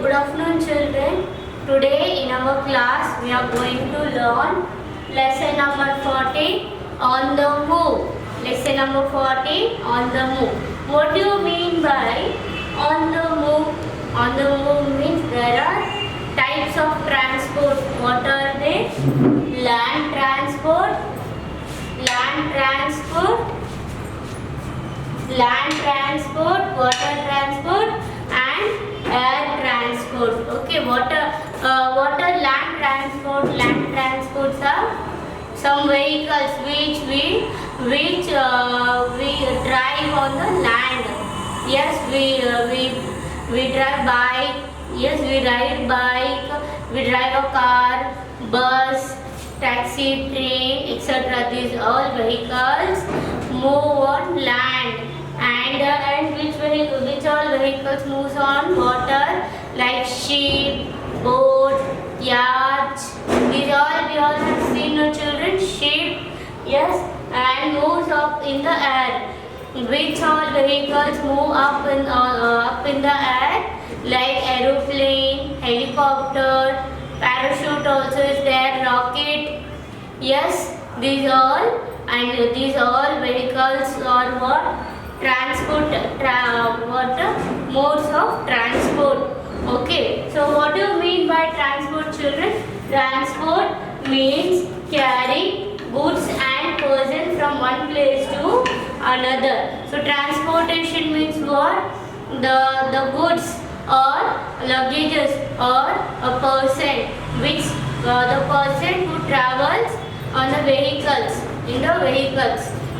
Good afternoon, children. Today in our class we are going to learn lesson number 40 on the move. Lesson number 40 on the move. What do you mean by on the move? On the move means there are types of transport. What are they? Land transport, water transport, and air transport. Okay, water, land transport. Land transports are some vehicles which we drive on the land. Yes, we drive bike. Yes, we ride bike. We drive a car, bus, taxi, train, etc. These all vehicles move on land. And which all vehicles moves on water, like ship, boat, yacht. These all we all have seen, no children, ship. Yes, and moves up in the air. Which all vehicles move up in the air, like aeroplane, helicopter, parachute also is there, rocket. Yes, these all vehicles are what? Modes of transport. Okay, so what do you mean by transport, children? Transport means carry goods and person from one place to another. So transportation means what? The goods or luggages or a person, which the person who travels on the vehicles,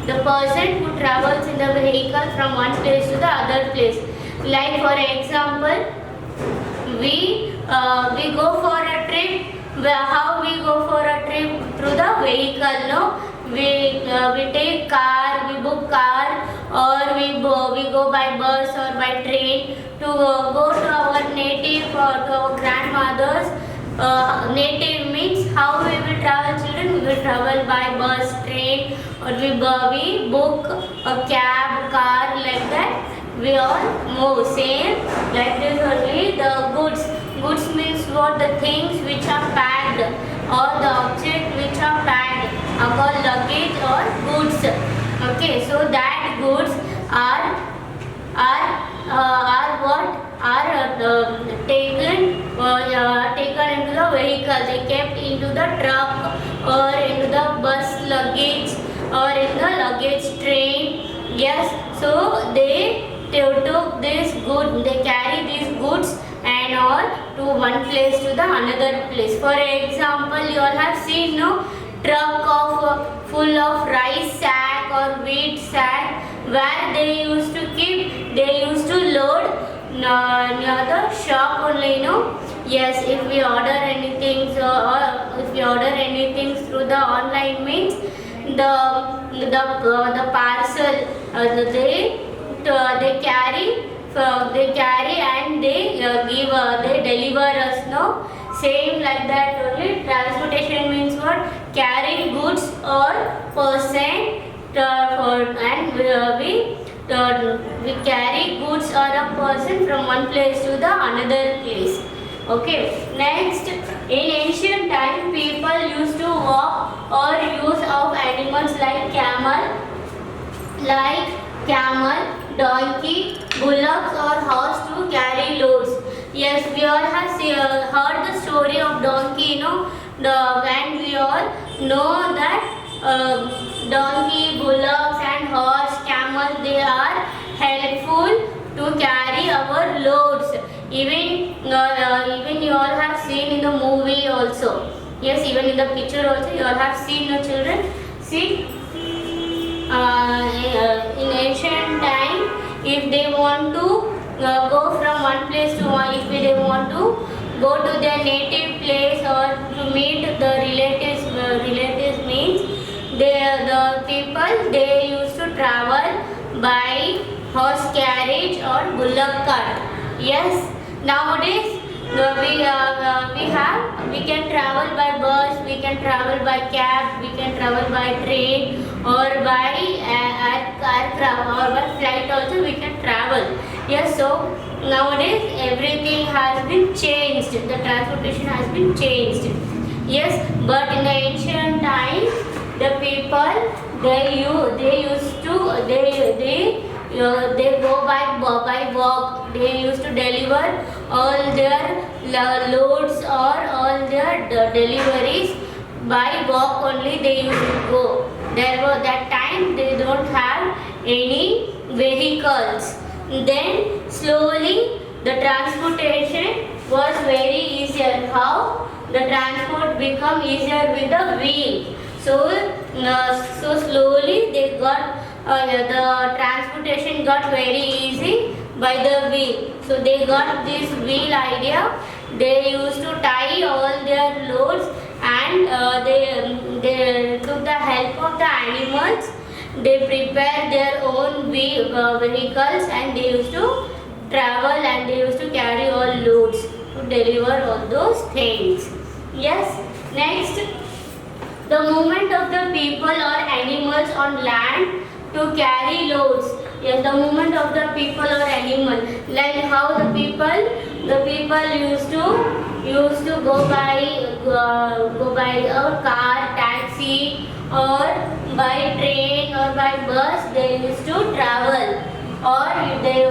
the person who travels in the vehicle from one place to the other place. Like for example, we go for a trip. How we go for a trip? Through the vehicle, no? We take car, we book car, or we go by bus or by train to go to our native or to our grandmother's native. Means how we will travel, children? We will travel by bus, train, or we book a cab, car, like that. We all move same like this only. The goods means what? The things which are packed or the object which are packed are called luggage or goods. Okay, so that goods are what? Are taken into the vehicle. They kept into the truck or into the bus luggage or in the luggage train. Yes, so they took this good. They carry these goods and all to one place to the another place. For example, you all have seen, no, truck of full of rice sack or wheat sack, where they used to keep. They used to load near the shop only, no. Yes, if we order anything, or if we order anything through the online means the parcel they carry and they deliver us, no. Same like that only. Transportation means what? Carrying goods or person we carry goods or a person from one place to the another place. Okay, next, in ancient time people used to walk or use of animals like camel, donkey, bullocks or horse to carry loads. Yes, we all have heard the story of donkey, and we all know that donkey, bullocks and horse, camel, they are helpful to carry our loads. Even you all have seen in the movie also. Yes, even in the picture also you all have seen, the children. See, in ancient time, if they want to go from one place to one, if they want to go to their native place or to meet the relatives means the people, they used to travel by horse carriage or bullock cart. Yes, nowadays we can travel by bus, we can travel by cab, we can travel by train or by aircraft or by flight also we can travel. Yes, so nowadays everything has been changed. The transportation has been changed. Yes, but in the ancient times, the people they used to they go by walk. They used to deliver all their loads or all their deliveries by walk only. They used to go. There was that time they don't have any vehicles. Then slowly the transportation was very easier. How? The transport become easier with the wheel. So slowly they got the transportation got very easy by the wheel. So they got this wheel idea. They used to tie all their loads and they took the help of the animals. They prepared their own vehicles and they used to travel and they used to carry all loads to deliver all those things. Yes. Next, the movement of the people or animals on land to carry loads. Yes, the movement of the people or animal, like how the people used to go by a car, taxi, or by train or by bus. They used to travel, or they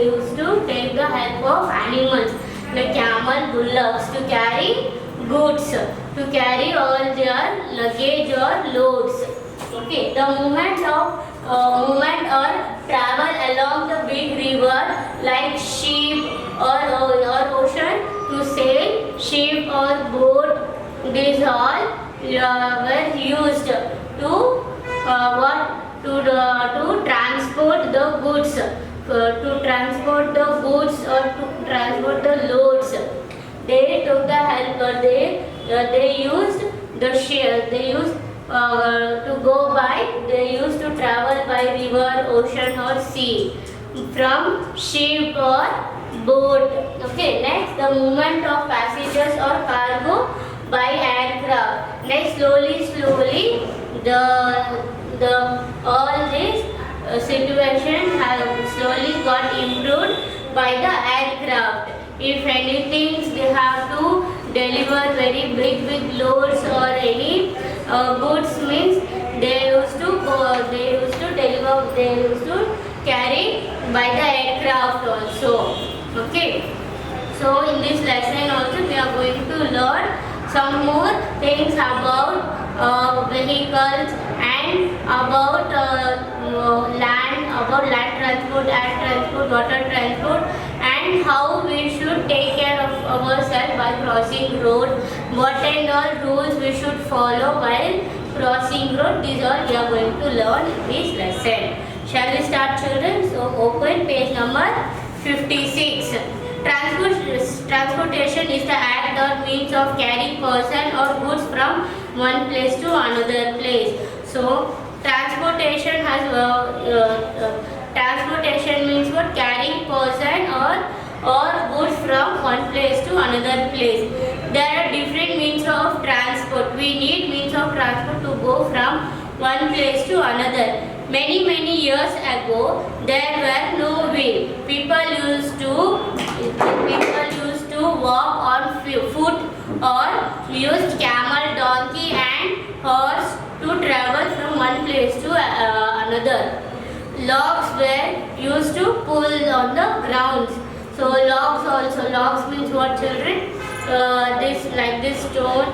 used to take the help of animals like camel, bullocks to carry goods, to carry all their luggage or loads. Okay, the movement or travel along the big river like ship or ocean to sail, ship or boat. These all were used to transport the goods, to transport the goods or to transport the loads. They took the help, or they used the ship. They used to go by. They used to travel by river, ocean, or sea from ship or boat. Okay. Next, the movement of passengers or cargo by aircraft. Next, slowly, the all this situation have slowly got improved by the aircraft. If anything, they have to deliver very big loads or any goods, means they used to carry by the aircraft also. Okay. So in this lesson also we are going to learn some more things about vehicles and about land transport, air transport, water transport, and how we should take care of ourselves by crossing road. What and all rules we should follow while crossing road. These all we are going to learn in this lesson. Shall we start, children? So open page number 56. Transportation is the act or means of carrying person or goods from one place to another place. So transportation means what? Carrying person or goods from one place to another place. There are different means of transport. We need means of transport to go from one place to another. Many years ago, there were no wheel. People used to walk on foot or used camel, donkey, and horse to travel from one place to another. Logs were used to pull on the grounds. So logs means what, children? This stone,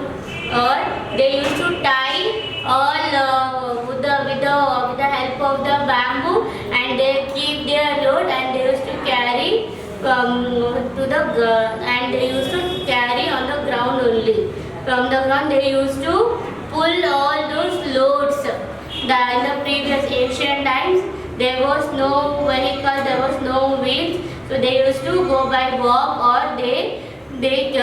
or they used to tie all with the help of the bamboo, and they keep their load and they used to carry and they used to carry on the ground only. From the ground they used to pull all those loads. In the previous ancient times there was no vehicle, there was no wheels, so they used to go by walk, or they take the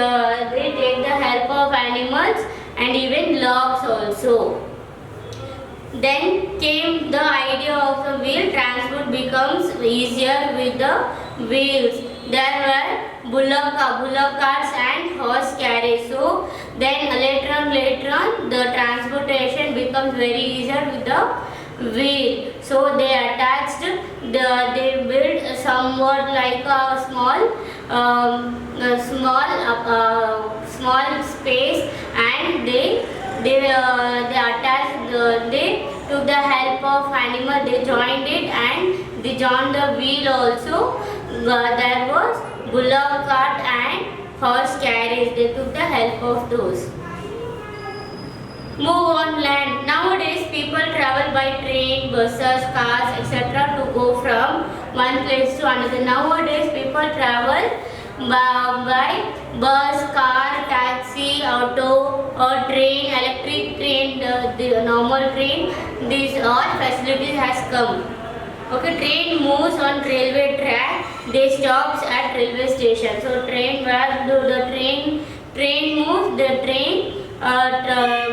help of animals and even logs also. Then came the idea of the wheel. Transport becomes easier with the wheels. There were bullock carts and horse carriage. So then later on the transportation becomes very easier with the wheel. So they attached they built somewhat like a small space, and they attached they took the help of animal, they joined it, and they joined the wheel also. There was bullock cart and horse carriage, they took the help of those. Move on land. Nowadays people travel by train, buses, cars, etc. to go from one place to another. Nowadays people travel by bus, car, taxi, auto or train, electric train, the normal train. These all facilities has come. Okay, train moves on railway track. They stops at railway station. So train, where the train moves, the train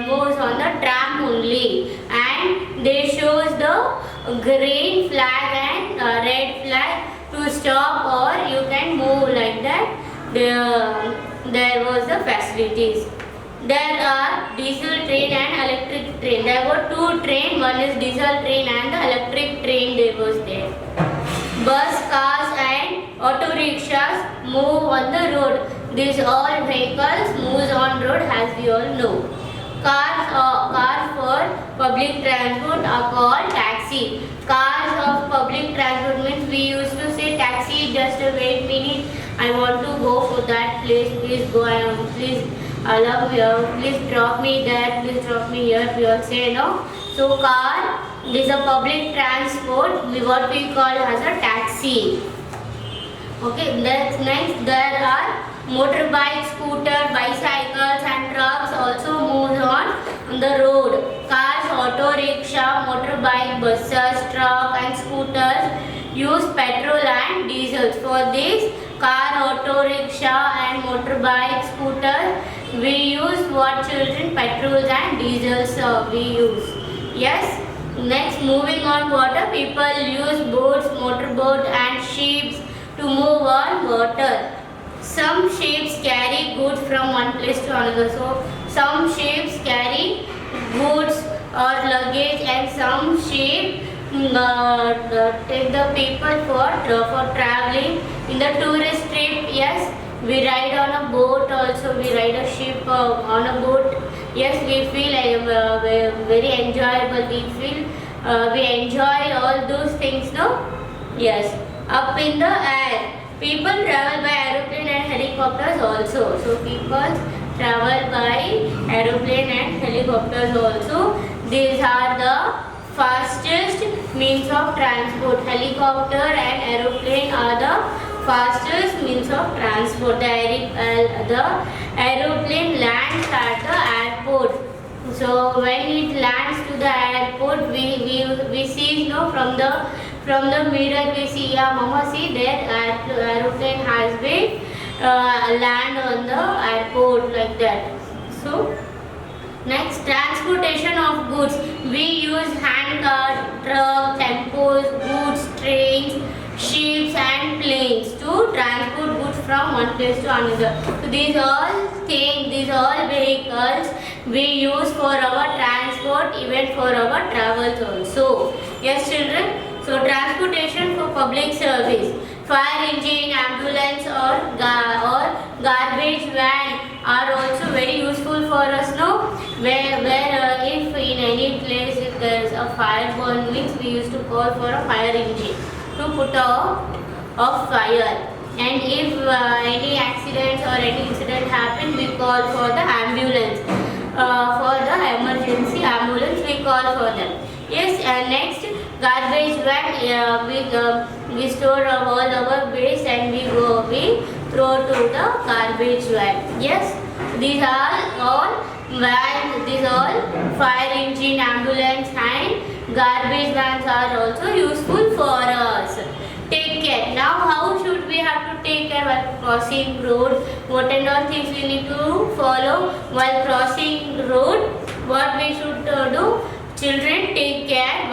moves on the tram only, and they shows the green flag and red flag to stop, or you can move like that. There was the facilities. There are diesel train and electric train. There were two train. One is diesel train and the electric train. There was there. Bus, cars and auto rickshaws move on the road. These all vehicles moves on road, as we all know. Cars for public transport are called taxi. Cars of public transport means we used to say taxi, just wait minute, I want to go for that place, please go, please allow me, please drop me there, please drop me here, we all say no. So car is a public transport, what we call as a taxi. Okay, that's next. There are motorbike, scooter, bicycles and trucks also moves on the road. Cars, auto rickshaw, motorbike, buses, truck and scooters use petrol and diesel. For this car, auto rickshaw and motorbike, scooter, we use what children? Petrols and diesels we use. Yes. Next, moving on water, people use boats, motorboat and ships to move on water. Some ships carry goods from one place to another. So some ships carry goods or luggage, and some ships take the people for traveling. In the tourist trip, yes, we ride on a boat. Also, we ride a ship on a boat. Yes, we feel very enjoyable. We enjoy all those things, no? Yes. Up in the air, people travel by aeroplane and helicopters also. So people travel by aeroplane and helicopters also. These are the fastest means of transport. Helicopter and aeroplane are the fastest means of transport. The aeroplane lands at the airport. So when it lands to the airport, we see, from the mirror we see, yeah, mama, see there aeroplane has been land on the airport, like that. So next, transportation of goods. We use handcart, truck, tempos, goods, trains, ships and planes to transport goods from one place to another. So these all vehicles we use for our transport, even for our travels also. Yes, children. So transportation for public service. Fire engine, ambulance or garbage van are also very useful for us, no? Where if in any place if there is a fire burn means, we used to call for a fire engine to put out of fire. And if any accidents or any incident happen, we call for the ambulance. For the emergency ambulance, we call for them. Yes, and next, garbage van. We store all our waste and we throw to the garbage van. Yes, these are all vans. These all fire engine, ambulance and garbage vans are also useful for us. Take care. Now, how should we have to take care while crossing road? What and all things we need to follow while crossing road? What we should do? Children, take care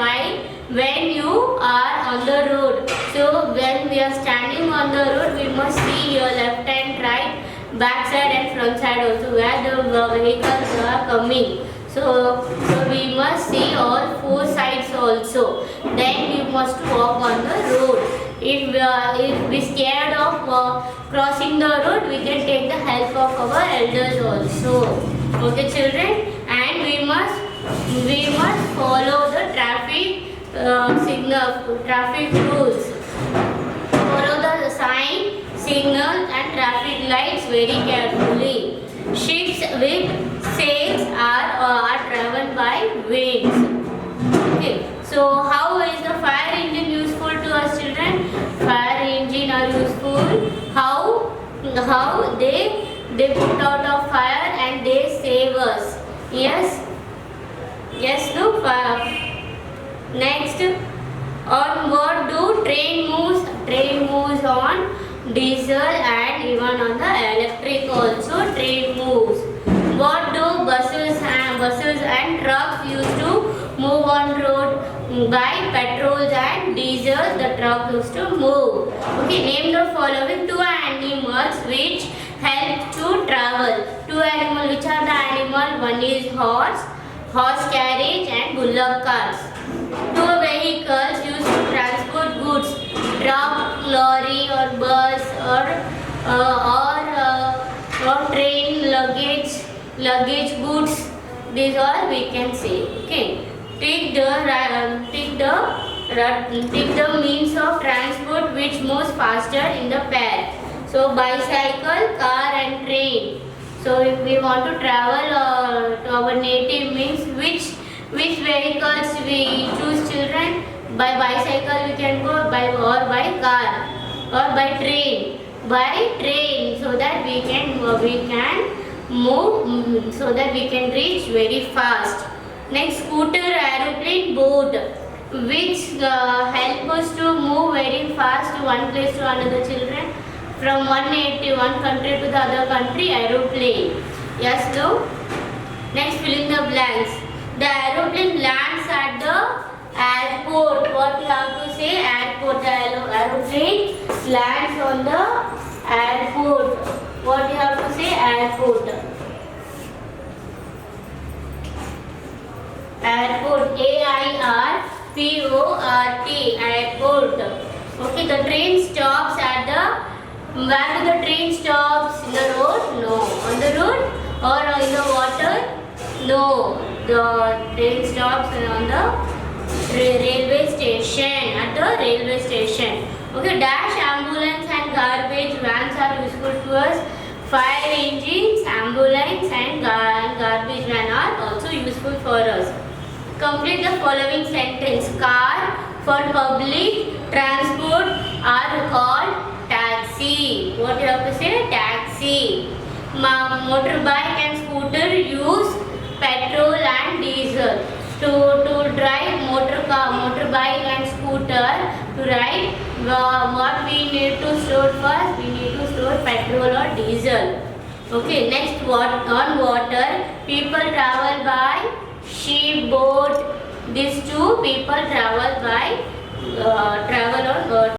when you are on the road. So when we are standing on the road, we must see your left and right, back side and front side also, where the vehicles are coming. So we must see all four sides also. Then we must walk on the road. If we scared of crossing the road, we can take the help of our elders also. Okay, children, and we must follow the traffic rules. Follow the sign, signals, and traffic lights very carefully. Ships with sails are driven by winds. Okay, so how is the fire engine useful to us, children? Fire engine are useful. How they put out of fire and they save us. Yes, yes. Look. Next, on what do train moves? Train moves on diesel and even on the electric also. Train moves. What do buses and trucks used to move on road? By petrols and diesel, the truck used to move. Okay, name the following two animals which help to travel. Two animals, which are the animal? One is horse carriage and bullock cars. Two vehicles used to transport goods, truck, lorry or bus or train, luggage goods. These all we can say. Okay. Take the means of transport which moves faster in the pair. So bicycle, car and train. So if we want to travel to our native means which vehicles we choose, children? By bicycle we can go by car or by train. By train, so that we can move, so that we can reach very fast. Next, scooter, aeroplane, boat, which help us to move very fast to one place to another, children. From one country to the other country, aeroplane. Yes, no? Next, fill in the blanks. The aeroplane lands at the airport. What you have to say? Airport. The aeroplane lands on the airport. What you have to say? Airport. Airport. A-I-R-P-O-R-T. Airport. Okay, the train stops at the... Where do the train stops? In the road? No. On the road? Or in the water? No. The train stops on the railway station. At the railway station. Okay, dash, ambulance and garbage vans are useful to us. Fire engines, ambulance and garbage van are also useful for us. Complete the following sentence. Car for public transport are called taxi. What you have to say? Taxi. Motorbike and scooter use petrol and diesel. To drive motorbike and scooter, to ride, what we need to store first? We need to store petrol or diesel. Okay, next, on water, people travel by ship, boat. These two people travel on